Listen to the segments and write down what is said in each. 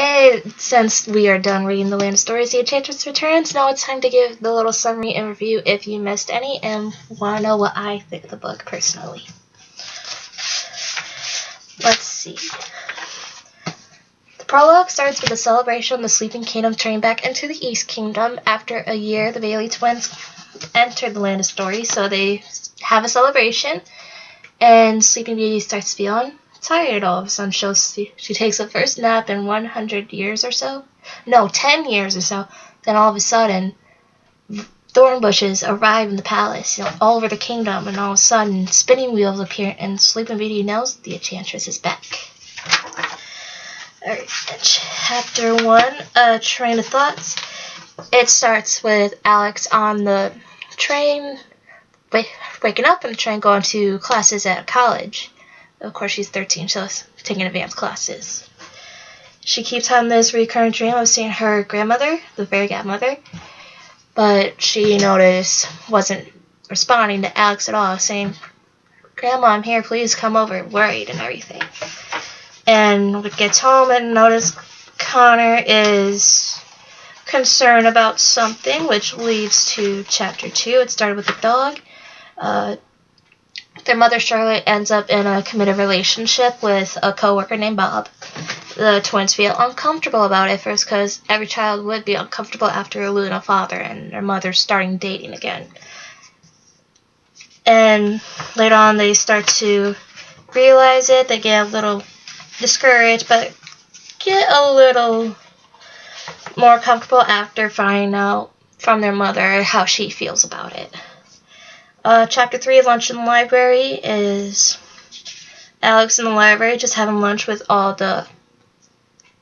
Hey, since we are done reading the Land of Stories, the Enchantress returns. Now it's time to give the little summary and review if you missed any and want to know what I think of the book personally. Let's see. The prologue starts with a celebration of the Sleeping Kingdom turning back into the East Kingdom. After a year, the Bailey twins entered the Land of Stories, so they have a celebration, and Sleeping Beauty starts feeling tired all of a sudden. She takes a first nap in 100 years or so. No, 10 years or so. Then all of a sudden, thorn bushes arrive in the palace, all over the kingdom, and all of a sudden, spinning wheels appear, and Sleeping Beauty knows the Enchantress is back. Alright, Chapter 1, Train of Thoughts. It starts with Alex on the train, waking up in the train, going to classes at college. Of course, she's 13, so she's taking advanced classes. She keeps having this recurring dream of seeing her grandmother, the fairy godmother, but she noticed wasn't responding to Alex at all, saying, "Grandma, I'm here, please come over," worried and everything. And gets home and notices Connor is concerned about something, which leads to Chapter 2. It started with the dog. Their mother, Charlotte, ends up in a committed relationship with a co-worker named Bob. The twins feel uncomfortable about it first because every child would be uncomfortable after losing a father and their mother starting dating again. And later on they start to realize it. They get a little discouraged but get a little more comfortable after finding out from their mother how she feels about it. Chapter 3, Lunch in the Library, is Alex in the library just having lunch with all the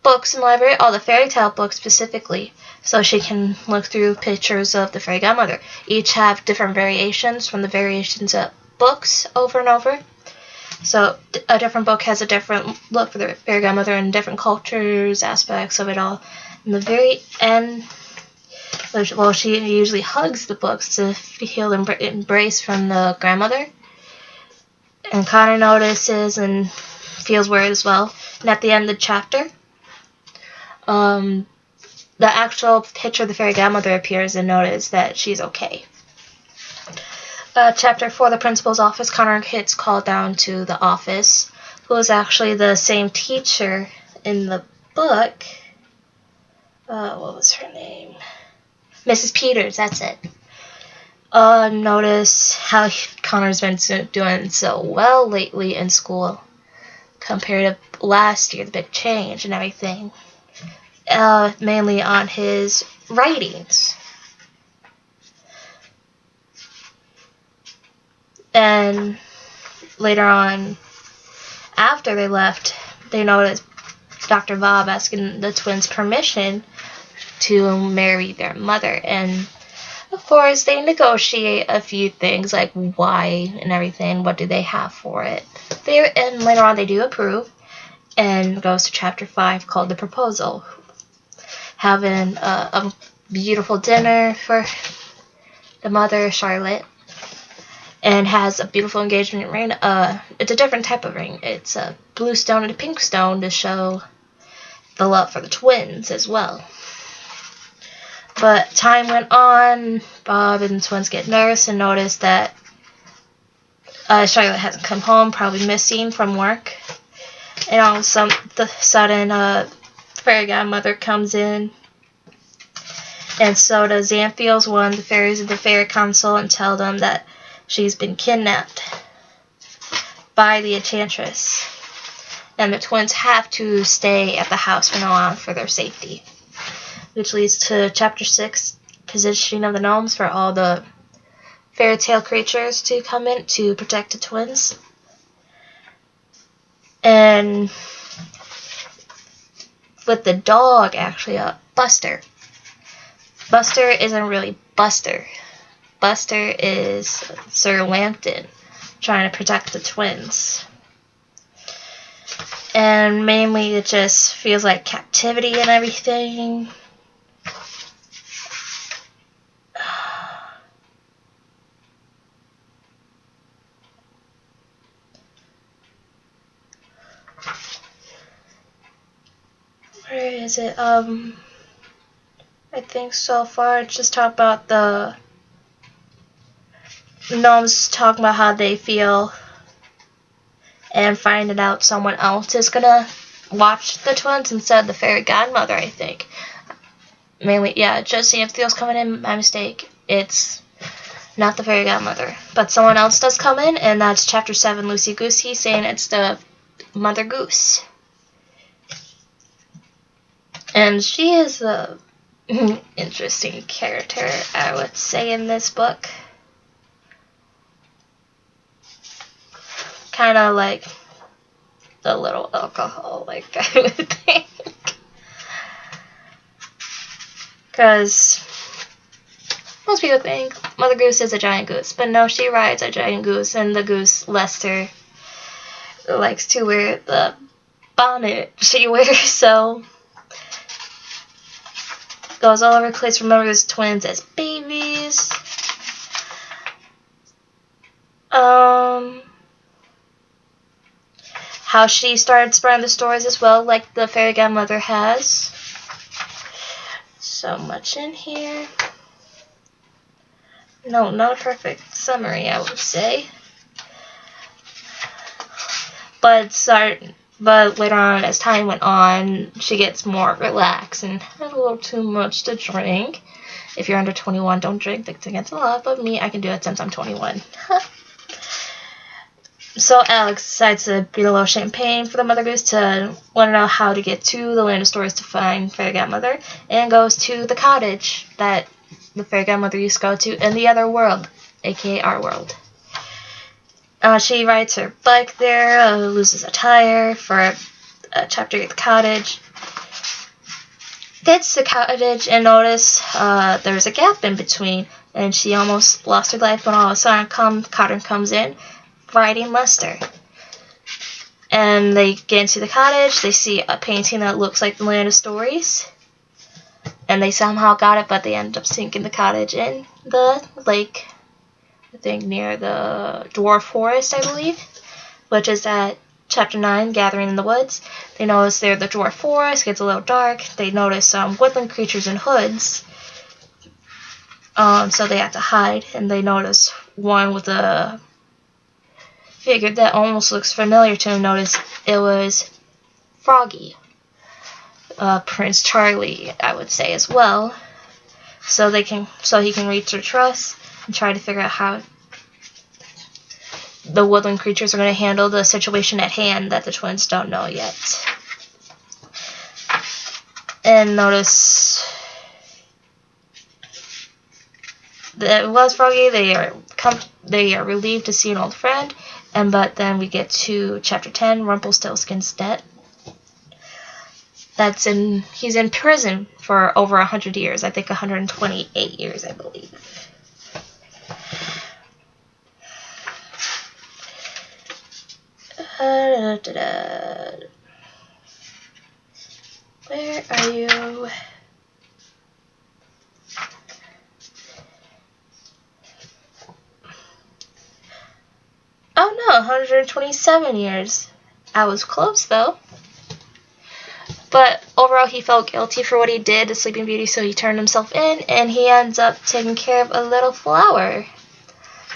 books in the library, all the fairy tale books specifically, so she can look through pictures of the fairy godmother. Each have different variations from the variations of books over and over. So a different book has a different look for the fairy godmother and different cultures, aspects of it all. In the very end, well, she usually hugs the books to feel embrace from the grandmother. And Connor notices and feels worried as well. And at the end of the chapter, the actual picture of the fairy godmother appears and notices that she's okay. Chapter 4, the principal's office. Connor gets called down to the office, who is actually the same teacher in the book. What was her name? Mrs. Peters, that's it. Notice how Connor's been doing so well lately in school compared to last year, the big change and everything. Mainly on his writings. And later on, after they left, they noticed Dr. Bob asking the twins permission to marry their mother, and of course they negotiate a few things like why and everything, what do they have for it. And later on they do approve, and goes to Chapter 5 called The Proposal, having a beautiful dinner for the mother, Charlotte, and has a beautiful engagement ring. It's a different type of ring. It's a blue stone and a pink stone to show the love for the twins as well. But time went on. Bob and the twins get nervous and notice that Charlotte hasn't come home, probably missing from work. And all of a sudden, fairy godmother comes in. And so does Xanthiel's one of the fairies of the fairy council, and tell them that she's been kidnapped by the Enchantress. And the twins have to stay at the house from now on for their safety. Which leads to Chapter 6, positioning of the gnomes for all the fairy tale creatures to come in to protect the twins. And with the dog, actually, Buster. Buster isn't really Buster. Buster is Sir Lambton, trying to protect the twins. And mainly it just feels like captivity and everything. where is it? I think so far it's just talk about the gnomes talking about how they feel and finding out someone else is gonna watch the twins instead of the fairy godmother, I think. Mainly, yeah, just seeing if Theo's coming in, my mistake. It's not the fairy godmother. But someone else does come in, and that's Chapter 7, Loosey Goosey, saying it's the Mother Goose. And she is a interesting character, I would say, in this book. Kind of like a little alcoholic, I would think. Because most people think Mother Goose is a giant goose, but no, she rides a giant goose, and the goose, Lester, likes to wear the bonnet she wears, so goes all over the place, remembers twins as babies. How she started spreading the stories as well, like the fairy godmother has. So much in here. No, not a perfect summary, I would say. But later on, as time went on, she gets more relaxed and has a little too much to drink. If you're under 21, don't drink. That's against the law. But me, I can do it since I'm 21. So Alex decides to beat a little champagne for the Mother Goose to want to know how to get to the Land of Stories to find Fairy Godmother, and goes to the cottage that the Fairy Godmother used to go to in the other world, aka our world. She rides her bike there, loses a tire for a chapter at the cottage. Gets to the cottage and notice there's a gap in between, and she almost lost her life when all of a sudden Cotton comes in, riding Lester. And they get into the cottage, they see a painting that looks like the Land of Stories, and they somehow got it, but they end up sinking the cottage in the lake, I think near the Dwarf Forest, I believe, which is at Chapter 9, Gathering in the Woods. They notice they're the Dwarf Forest, gets a little dark, they notice some woodland creatures in hoods, so they have to hide, and they notice one with a figure that almost looks familiar to him. Notice it was Froggy, Prince Charlie, I would say as well. So he can reach their trust and try to figure out how the woodland creatures are going to handle the situation at hand that the twins don't know yet. And notice that it was Froggy. They are relieved to see an old friend. But then we get to Chapter 10, Rumpelstiltskin's debt. He's in prison for over 100 years. I think 128 years, I believe. Where are you? Oh no, 127 years. I was close though. But overall, he felt guilty for what he did to Sleeping Beauty, so he turned himself in, and he ends up taking care of a little flower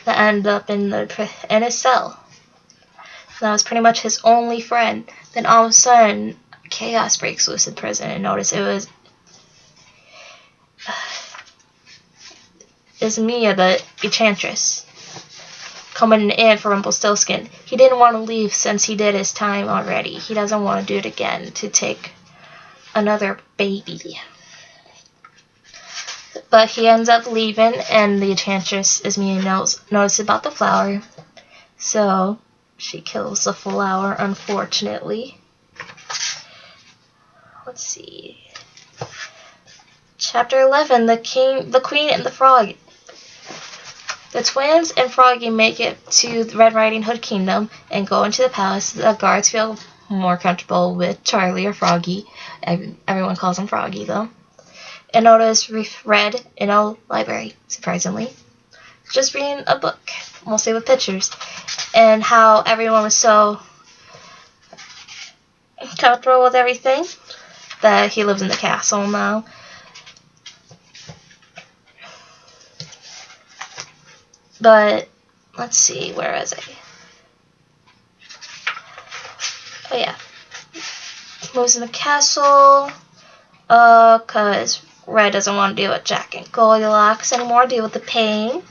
that ended up in his cell. That was pretty much his only friend. Then all of a sudden, chaos breaks loose in prison, and notice it was Mia, the Enchantress, coming in for Rumpelstiltskin. He didn't want to leave since he did his time already. He doesn't want to do it again to take another baby. But he ends up leaving, and the Enchantress, as Mia notices about the flower. So she kills the flower, unfortunately. Let's see. Chapter 11, the Queen and the Frog. The twins and Froggy make it to the Red Riding Hood Kingdom and go into the palace. The guards feel more comfortable with Charlie or Froggy. Everyone calls him Froggy, though. And notice Red in a library, surprisingly, just reading a book, mostly with pictures, and how everyone was so comfortable with everything. that he lives in the castle now. But let's see, where was I? Oh yeah, moves in the castle. Cause Red doesn't want to deal with Jack and Goldilocks anymore. Deal with the pain.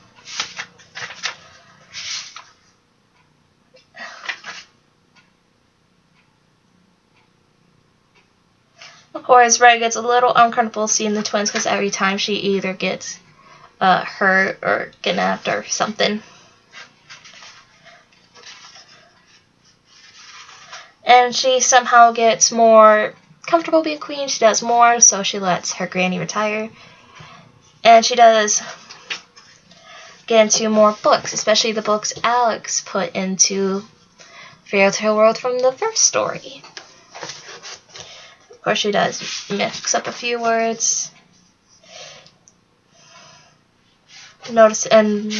Of course, Red gets a little uncomfortable seeing the twins because every time she either gets hurt or kidnapped or something. And she somehow gets more comfortable being queen. She does more, so she lets her granny retire. And she does get into more books, especially the books Alex put into Fairy Tale World from the first story. Of course, she does mix up a few words. Notice, and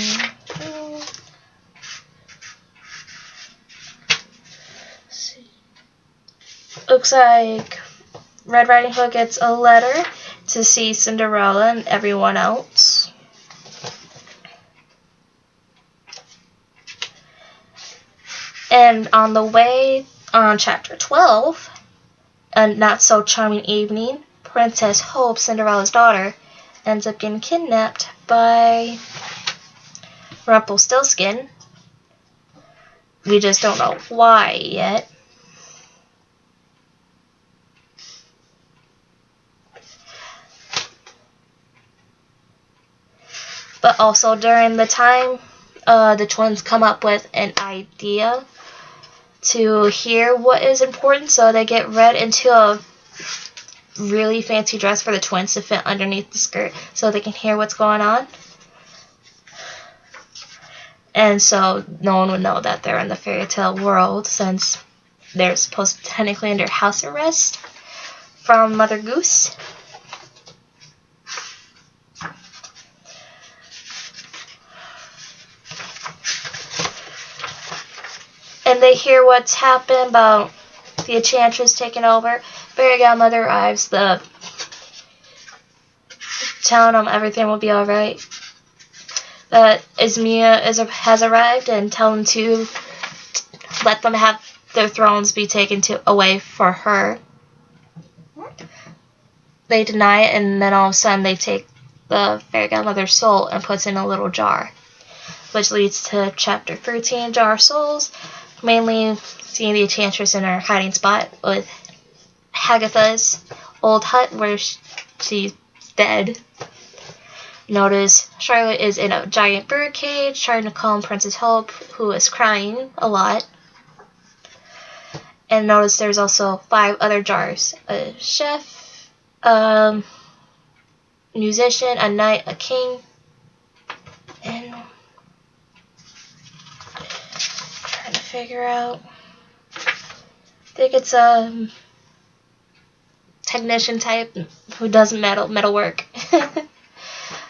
looks like Red Riding Hood gets a letter to see Cinderella and everyone else. And on the way, on chapter 12, a not-so-charming evening, Princess Hope, Cinderella's daughter, ends up getting kidnapped by Rumpelstiltskin. We just don't know why yet. But also during the time, the twins come up with an idea to hear what is important, so they get Red into a really fancy dress for the twins to fit underneath the skirt so they can hear what's going on. And so no one would know that they're in the fairy tale world since they're supposed to be technically under house arrest from Mother Goose. And they hear what's happened about the Enchantress taking over. Fairy Godmother arrives, telling them everything will be alright. That Ismia has arrived and tell them to let them have their thrones be taken away for her. They deny it, and then all of a sudden they take the Fairy Godmother's soul and puts in a little jar, which leads to chapter 13, Jar of Souls. Mainly seeing the Enchantress in her hiding spot with Hagatha's old hut where she's dead. Notice Charlotte is in a giant bird cage trying to calm Princess Hope, who is crying a lot. And notice there's also 5 other jars. A chef, a musician, a knight, a king, and figure out. I think it's a technician type who does metalwork.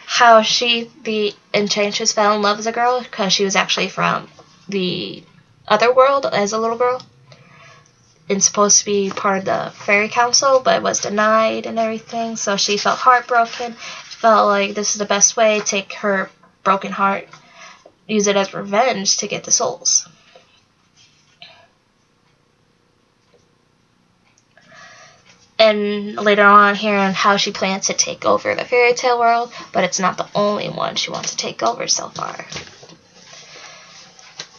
How the Enchantress fell in love as a girl because she was actually from the other world as a little girl and supposed to be part of the fairy council, but was denied and everything. So she felt heartbroken. Felt like this is the best way to take her broken heart, use it as revenge to get the souls. And later on, hearing how she plans to take over the fairy tale world, but it's not the only one she wants to take over so far.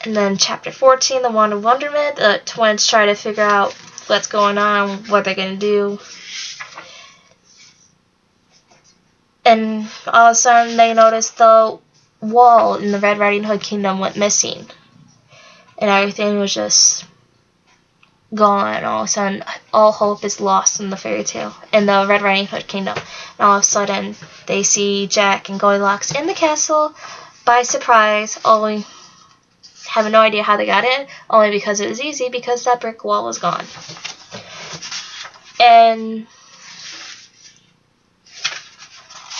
And then chapter 14, the Wand of Wonderment, the twins try to figure out what's going on, what they're going to do. And all of a sudden, they notice the wall in the Red Riding Hood Kingdom went missing. And everything was just gone. All of a sudden, all hope is lost in the fairy tale, in the Red Riding Hood Kingdom. And all of a sudden, they see Jack and Goldilocks in the castle by surprise, only having no idea how they got in, only because it was easy, because that brick wall was gone. And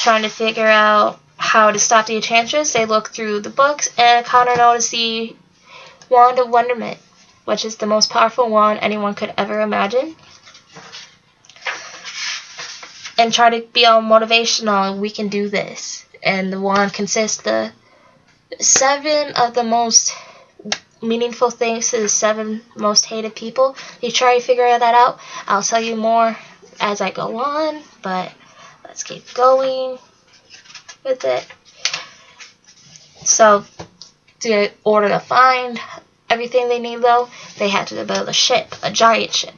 trying to figure out how to stop the Enchantress, they look through the books and Connor noticed the Wand of Wonderment, which is the most powerful wand anyone could ever imagine. and try to be all motivational. We can do this. And the wand consists of 7 of the most meaningful things to the 7 most hated people. You try to figure that out. I'll tell you more as I go on, but let's keep going with it. So, in order to find everything they need, though, they had to build a ship, a giant ship.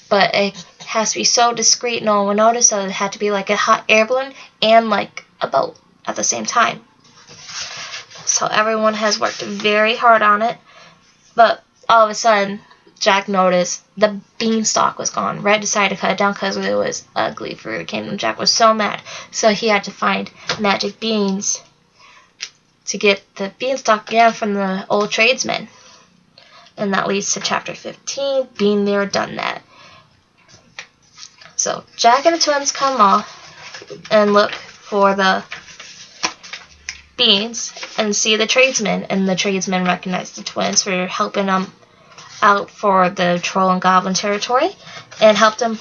But it has to be so discreet no one will notice, so it had to be like a hot air balloon and like a boat at the same time. So everyone has worked very hard on it, but all of a sudden, Jack noticed the beanstalk was gone. Red decided to cut it down because it was ugly for the kingdom. Jack was so mad, so he had to find magic beans to get the beanstalk again from the old tradesmen. And that leads to chapter 15, Been There, Done That. So Jack and the twins come off and look for the beans and see the tradesmen, and the tradesmen recognize the twins for helping them out for the troll and goblin territory and helped them,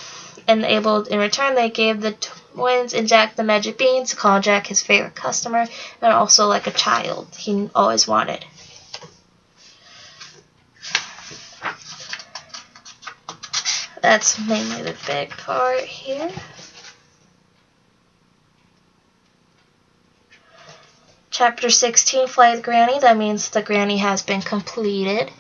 and in return they gave the twins and Jack the magic beans to call Jack his favorite customer and also like a child he always wanted. That's mainly the big part here. Chapter 16, Fly the Granny. That means the granny has been completed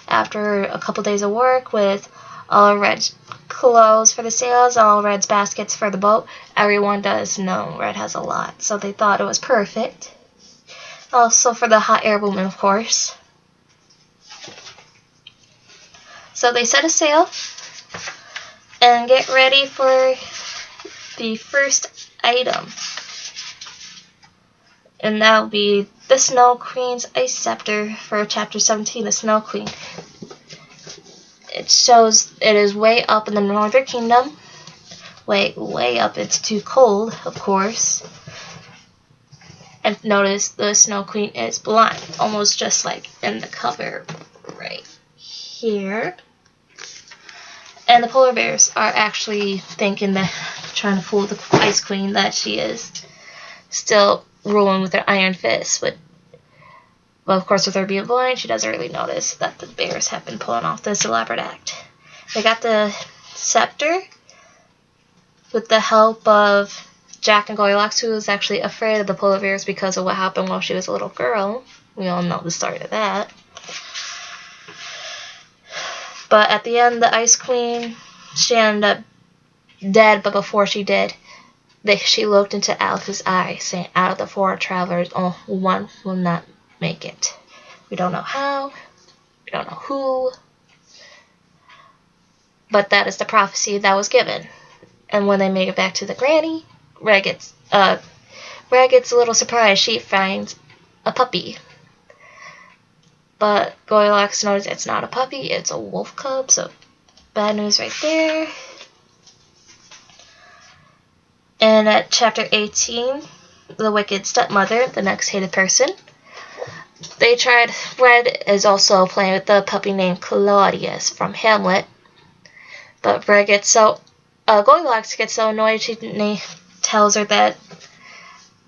after a couple days of work with all Red's clothes for the sails, all Red's baskets for the boat. Everyone does know Red has a lot, so they thought it was perfect. Also for the hot air balloon, of course. So they set a sail and get ready for the first item. And that will be the Snow Queen's Ice Scepter for Chapter 17, the Snow Queen. It shows it is way up in the Northern Kingdom. Way up. It's too cold, of course. And notice the Snow Queen is blind, almost just like in the cover right here. And the polar bears are actually thinking that, trying to fool the Ice Queen, that she is still ruling with her iron fist. But, well, of course, with her being blind, she doesn't really notice that the bears have been pulling off this elaborate act. They got the scepter with the help of Jack and Goldilocks, who was actually afraid of the polar bears because of what happened while she was a little girl. We all know the story of that. But at the end, the Ice Queen, she ended up dead, but before she did, she looked into Alice's eyes, saying, out of the 4 travelers, only one will not make it. We don't know how, we don't know who, but that is the prophecy that was given. And when they make it back to the granny, Red gets a little surprised. She finds a puppy. But Goldilocks knows it's not a puppy, it's a wolf cub, so bad news right there. And at chapter 18, the wicked stepmother, the next hated person, Red is also playing with the puppy named Claudius from Hamlet. But Goldilocks gets so annoyed, she tells her that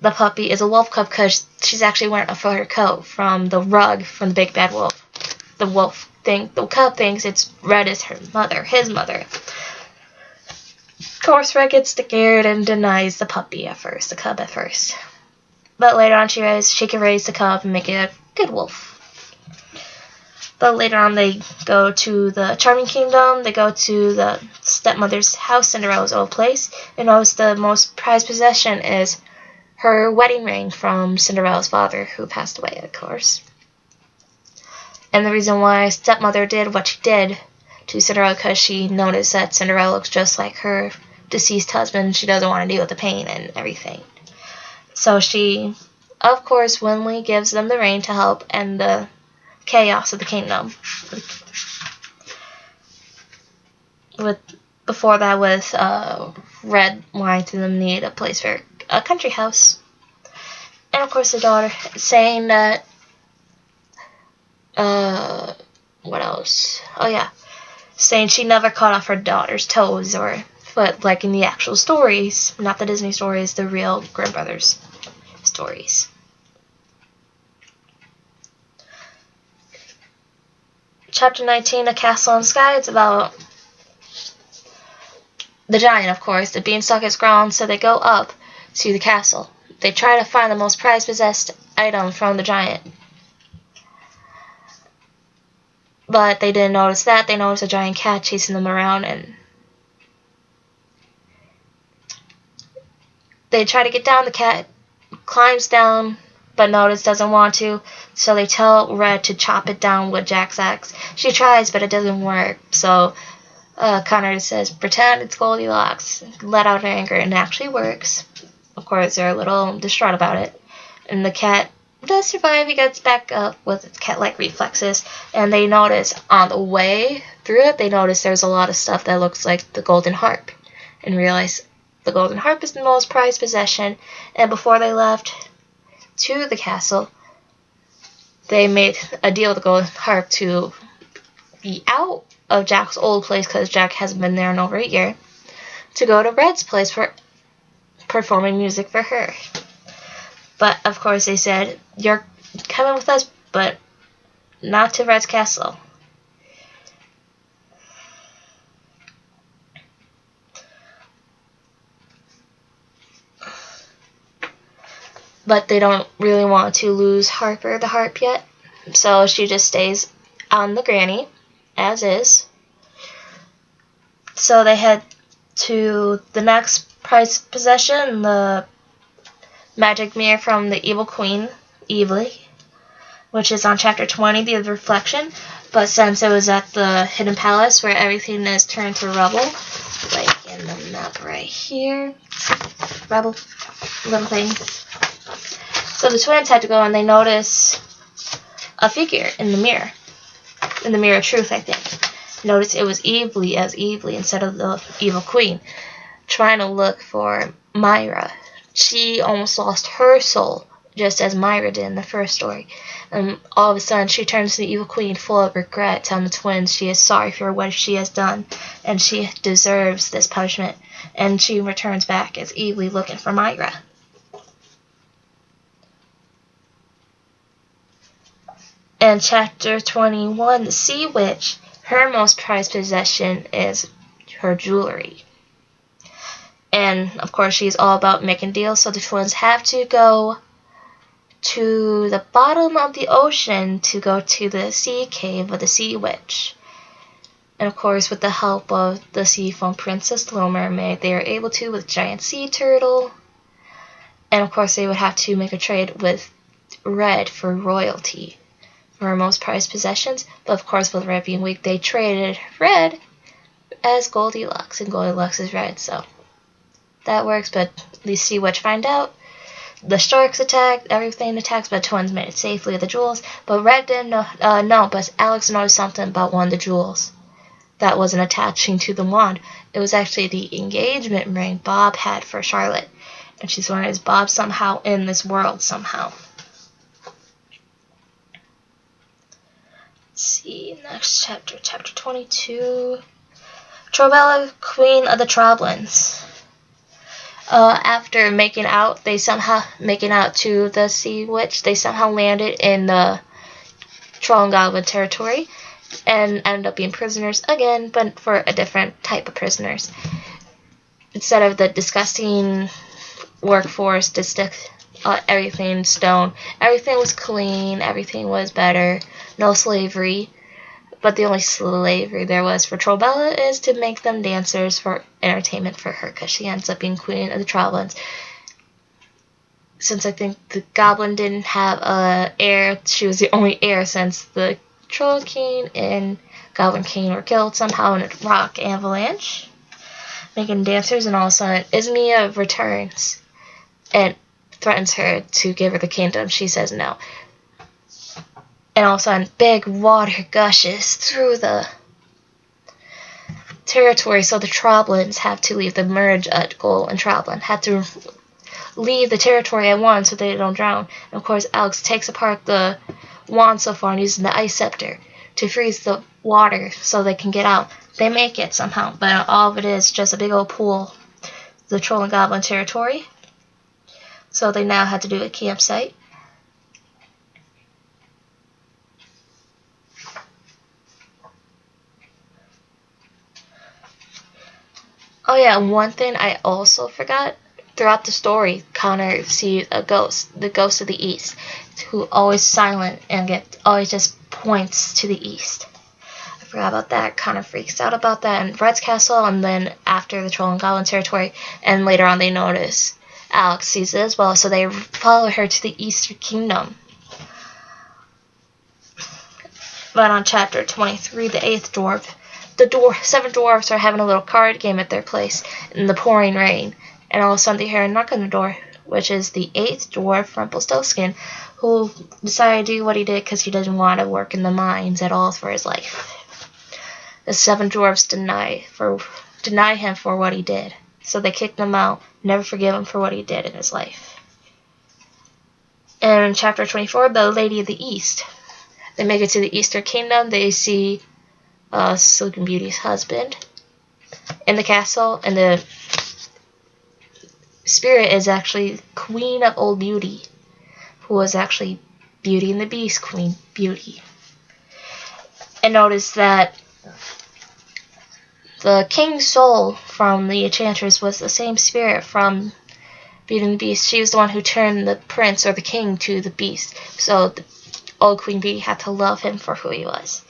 the puppy is a wolf cub because she's actually wearing a fur coat from the rug from the big bad wolf. The cub thinks it's Red is his mother. Of course, Red gets scared and denies the cub at first. But later on, she can raise the cub and make it a good wolf. But later on, they go to the Charming Kingdom. They go to the stepmother's house, Cinderella's old place. And notice the most prized possession is her wedding ring from Cinderella's father, who passed away, of course. And the reason why stepmother did what she did to Cinderella, because she noticed that Cinderella looks just like her deceased husband. She doesn't want to deal with the pain and everything. So she, of course, willingly gives them the ring to help end the chaos of the kingdom. Before that was Red wanting to them need a place for a country house. And of course the daughter saying that what else? Oh yeah. Saying she never cut off her daughter's toes or but like in the actual stories, not the Disney stories, the real Grimm Brothers stories. Chapter 19, A Castle in the Sky. It's about the giant, of course. The beanstalk is grown, so they go up to the castle. They try to find the most prized possessed item from the giant. But they didn't notice that. They noticed a giant cat chasing them around, and they try to get down. The cat climbs down, but notice doesn't want to, so they tell Red to chop it down with Jack's axe. She tries, but it doesn't work, so Connor says, pretend it's Goldilocks, let out her anger, and it actually works. Of course, they're a little distraught about it, and the cat does survive. He gets back up with its cat-like reflexes, and they notice on the way through it, they notice there's a lot of stuff that looks like the golden harp, and realize the golden harp is the most prized possession. And before they left to the castle, they made a deal with the golden harp to be out of Jack's old place, because Jack hasn't been there in over a year, to go to Red's place for performing music for her. But of course they said, you're coming with us, but not to Red's castle. But they don't really want to lose Harper the harp yet, so she just stays on the granny as is. So they head to the next prized possession, the magic mirror from the evil queen, Xxviii, which is on chapter 20, the reflection. But since it was at the hidden palace where everything is turned to rubble, like in the map right here, rubble, little things. So the twins had to go, and they notice a figure in the mirror of truth, I think. Notice it was Xxviii as Xxviii instead of the evil queen, trying to look for Myra. She almost lost her soul, just as Myra did in the first story. And all of a sudden, she turns to the evil queen full of regret, telling the twins she is sorry for what she has done, and she deserves this punishment. And she returns back as Xxviii looking for Myra. And chapter 21, the Sea Witch, her most prized possession is her jewelry. And, of course, she's all about making deals, so the twins have to go to the bottom of the ocean to go to the sea cave of the Sea Witch. And, of course, with the help of the Sea Foam Princess, Little Mermaid, they are able to with Giant Sea Turtle. And, of course, they would have to make a trade with Red for royalty, for her most prized possessions. But, of course, with Red being weak, they traded Red as Goldilocks, and Goldilocks is Red, so that works. But the Sea Witch find out. The sharks attacked, everything attacks, but twins made it safely with the jewels. But Red didn't know, but Alex noticed something about one of the jewels that wasn't attaching to the wand. It was actually the engagement ring Bob had for Charlotte. And she's wondering, is Bob somehow in this world somehow? Let's see, next chapter, chapter 22. Trobella, Queen of the Troblins. After making out to the Sea Witch, they somehow landed in the Troll and Goblin territory and ended up being prisoners again, but for a different type of prisoners. Instead of the disgusting workforce, everything stone, everything was clean, everything was better, no slavery. But the only slavery there was for Trobella is to make them dancers for entertainment for her, because she ends up being queen of the Troblins. Since I think the Goblin didn't have an heir, she was the only heir, since the Troll King and Goblin King were killed somehow in a rock avalanche, making dancers. And all of a sudden, Ismia returns and threatens her to give her the kingdom. She says no. And all of a sudden, big water gushes through the territory, so the Troblins have to leave. The merge at Gold and Troblin have to leave the territory at once so they don't drown. And of course, Alex takes apart the wand so far and uses the ice scepter to freeze the water so they can get out. they make it somehow, but all of it is just a big old pool, the troll and goblin territory. So they now had to do a campsite. Oh yeah, one thing I also forgot. Throughout the story, Connor sees a ghost, the ghost of the East, who always silent and always just points to the east. I forgot about that. Connor freaks out about that in Red's Castle, and then after the Troll and Goblin territory, and later on they notice Alex sees it as well, so they follow her to the Eastern Kingdom. But on chapter 23, the 8th dwarf, the 7 dwarves are having a little card game at their place in the pouring rain, and all of a sudden they hear a knock on the door, which is the 8th dwarf, Rumpelstiltskin, who decided to do what he did because he didn't want to work in the mines at all for his life. The 7 dwarves deny him for what he did, so they kicked him out, never forgive him for what he did in his life. And in chapter 24, the Lady of the East. They make it to the Eastern Kingdom. They see Sleeping Beauty's husband in the castle, and the spirit is actually Queen of Old Beauty, who was actually Beauty and the Beast Queen Beauty. And notice that the king's soul from the Enchantress was the same spirit from Beauty and the Beast. She was the one who turned the prince or the king to the beast. So the old Queen Beauty had to love him for who he was.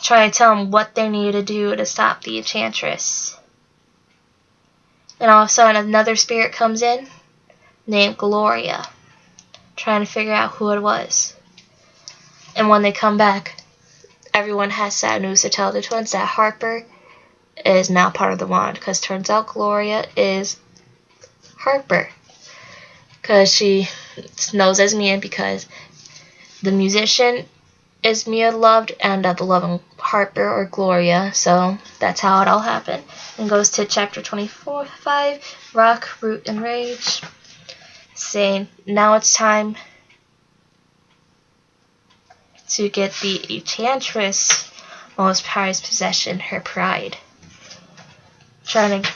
Trying to tell him what they needed to do to stop the Enchantress. And all of a sudden another spirit comes in named Gloria, trying to figure out who it was. And when they come back, everyone has sad news to tell the twins that Harper is now part of the wand, because turns out Gloria is Harper, because she knows Esmea, because the musician Esmea loved and the loving Harper or Gloria, so that's how it all happened. And goes to chapter 24, 5, Rock, Root, and Rage, saying now it's time to get the Enchantress' most prized possession, her pride. Trying to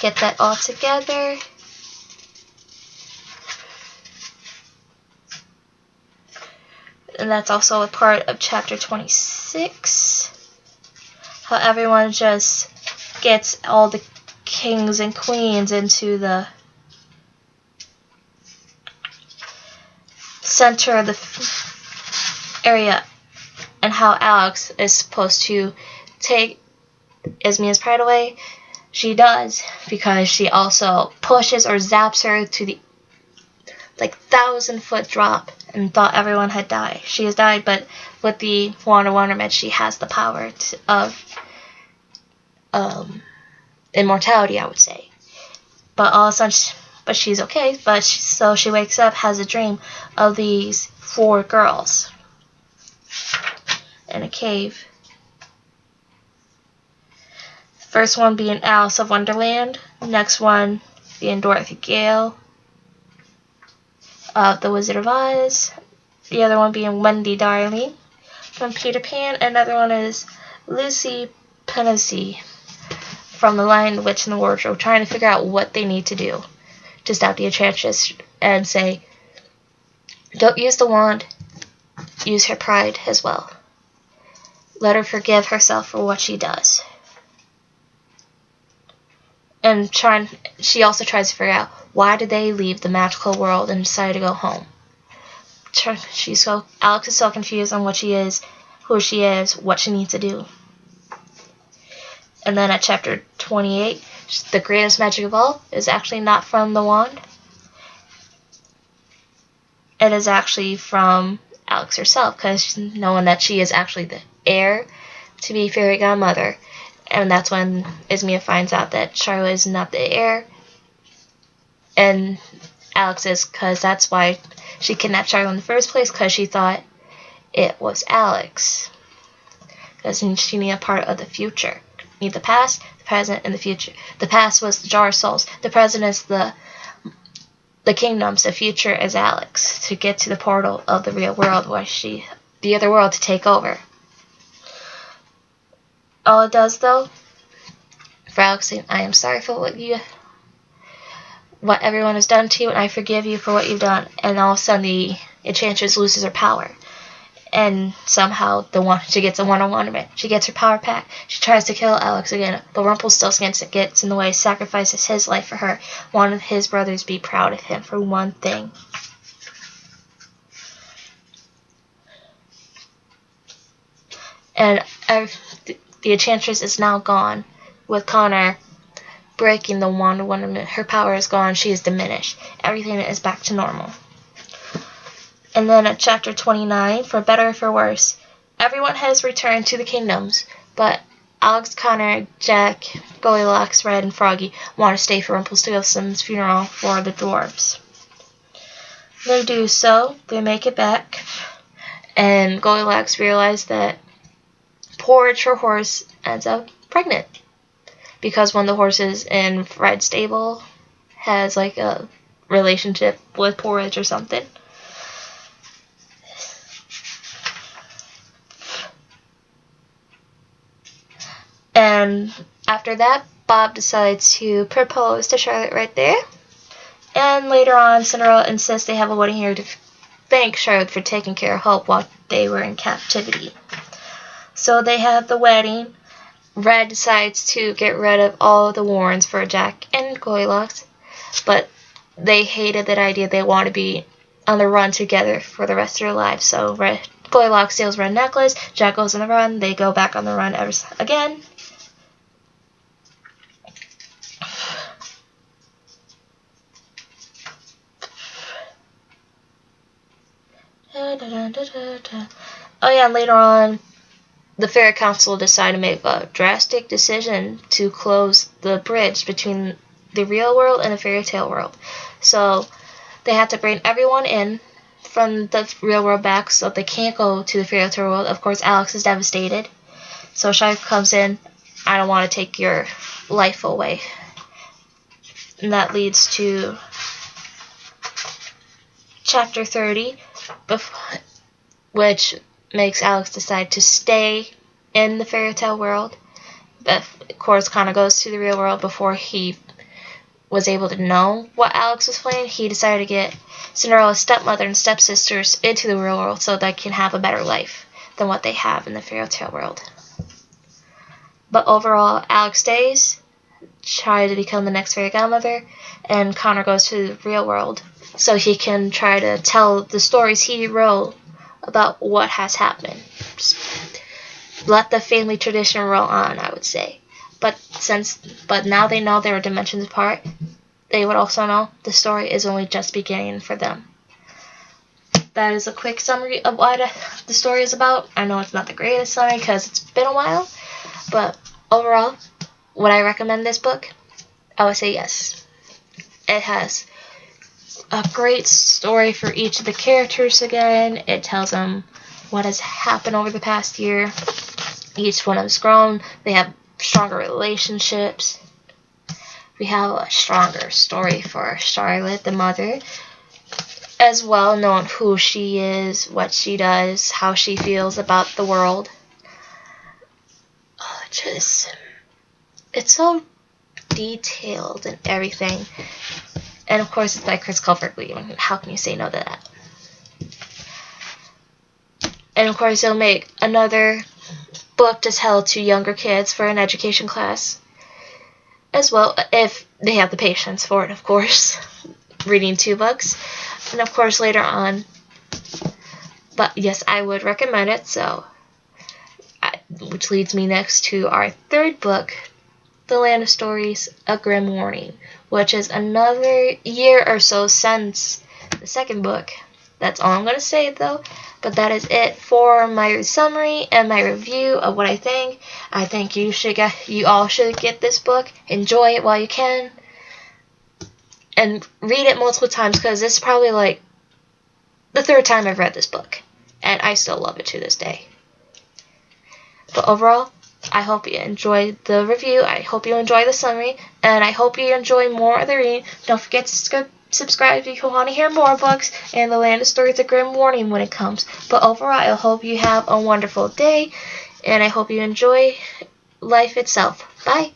get that all together. And that's also a part of chapter 26. How everyone just gets all the kings and queens into the center of the area, and how Alex is supposed to take Esmea's pride away. She does, because she also pushes or zaps her to the 1,000-foot drop and thought everyone had died. She has died, but with the Wand of Wonderment, she has the power of immortality, I would say. But all of a sudden, but she's okay. So she wakes up, has a dream of these 4 girls in a cave. First one being Alice of Wonderland. Next one being Dorothy Gale of The Wizard of Oz. The other one being Wendy Darling from Peter Pan. Another one is Lucy Penisy from The Lion, the Witch, and the Wardrobe, trying to figure out what they need to do to stop the Enchantress and say, don't use the wand, use her pride as well. Let her forgive herself for what she does. And she also tries to figure out, why did they leave the magical world and decide to go home? Alex is so confused on what she is, who she is, what she needs to do. And then at chapter 28, the greatest magic of all is actually not from the wand. It is actually from Alex herself, because knowing that she is actually the heir to be fairy godmother. And that's when Esmea finds out that Charlotte is not the heir, and Alex is, because that's why she kidnapped Charlotte in the first place, because she thought it was Alex. Because she needed a part of the future. You need the past, the present, and the future. The past was the Jar of Souls. The present is the kingdoms. The future is Alex, to get to the portal of the real world, the other world, to take over. all it does, though, for Alex saying, I am sorry for what everyone has done to you, and I forgive you for what you've done. And all of a sudden, the Enchantress loses her power. And somehow, she gets a one-on-one of it. She gets her power back. She tries to kill Alex again, but Rumpelstiltskin gets in the way, sacrifices his life for her. One of his brothers be proud of him for one thing. And the Enchantress is now gone, with Connor breaking the one-on-one. Her power is gone. She is diminished. Everything is back to normal. And then at chapter 29, for better or for worse, everyone has returned to the kingdoms, but Alex, Connor, Jack, Goldilocks, Red, and Froggy want to stay for Rumpelstiltskin's funeral for the dwarves. They do so. They make it back, and Goldilocks realizes that Porridge, her horse, ends up pregnant, because one of the horses in Red's stable has like a relationship with Porridge or something. And after that, Bob decides to propose to Charlotte right there. And later on, Cinderella insists they have a wedding here to thank Charlotte for taking care of Hope while they were in captivity. So they have the wedding. Red decides to get rid of all the Warrens for Jack and Goldilocks, but they hated that idea. They want to be on the run together for the rest of their lives. So Goldilocks steals Red necklace, Jack goes on the run, they go back on the run again. Oh yeah, and later on, the Fairy Council decided to make a drastic decision to close the bridge between the real world and the fairy tale world. So they had to bring everyone in from the real world back, so they can't go to the fairy tale world. Of course, Alex is devastated. So Shire comes in, I don't want to take your life away. And that leads to chapter 30, which makes Alex decide to stay in the fairy tale world. But of course, Connor goes to the real world before he was able to know what Alex was playing. He decided to get Cinderella's stepmother and stepsisters into the real world so they can have a better life than what they have in the fairy tale world. But overall, Alex stays, tries to become the next fairy godmother, and Connor goes to the real world so he can try to tell the stories he wrote about what has happened. Just let the family tradition roll on, I would say. But now they know they were dimensions apart, they would also know the story is only just beginning for them. That is a quick summary of what the story is about. I know it's not the greatest summary because it's been a while, but overall, would I recommend this book? I would say yes. It has a great story for each of the characters again. It tells them what has happened over the past year. Each one has grown. They have stronger relationships. We have a stronger story for Charlotte, the mother, as well, knowing who she is, what she does, how she feels about the world. It's so detailed and everything. And of course, it's by Chris Colfer. How can you say no to that? And of course, they'll make another book to tell to younger kids for an education class as well, if they have the patience for it, of course. Reading 2 books. And of course, later on. But yes, I would recommend it. So, which leads me next to our 3rd book, The Land of Stories, A Grim Warning, which is another year or so since the 2nd book. That's all I'm going to say, though. But that is it for my summary and my review of what I think. I think you all should get this book. Enjoy it while you can. And read it multiple times, because this is probably like the 3rd time I've read this book. And I still love it to this day. But overall, I hope you enjoyed the review. I hope you enjoy the summary. And I hope you enjoy more of the reading. Don't forget to subscribe if you want to hear more books and The Land of Stories, A Grim Warning when it comes. But overall, I hope you have a wonderful day. And I hope you enjoy life itself. Bye!